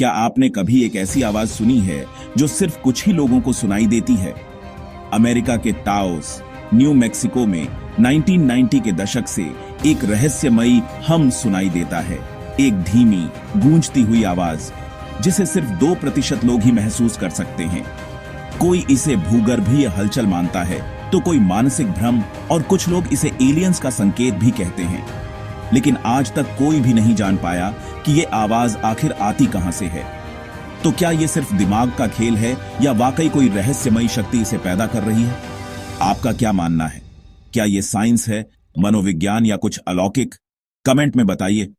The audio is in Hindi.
क्या आपने कभी एक ऐसी आवाज सुनी है जो सिर्फ कुछ ही लोगों को सुनाई देती है? अमेरिका के टाओस, न्यू मैक्सिको में 1990 के दशक से एक रहस्यमयी हम सुनाई देता है। एक धीमी, गूंजती हुई आवाज जिसे सिर्फ 2% लोग ही महसूस कर सकते हैं। कोई इसे भूगर्भीय हलचल मानता है, तो कोई मानसिक भ्रम और कुछ लोग इसे एलियंस का संकेत भी कहते हैं। लेकिन आज तक कोई भी नहीं जान पाया कि ये आवाज आखिर आती कहां से है। तो क्या ये सिर्फ दिमाग का खेल है या वाकई कोई रहस्यमयी शक्ति इसे पैदा कर रही है? आपका क्या मानना है? क्या ये साइंस है, मनोविज्ञान या कुछ अलौकिक? कमेंट में बताइए।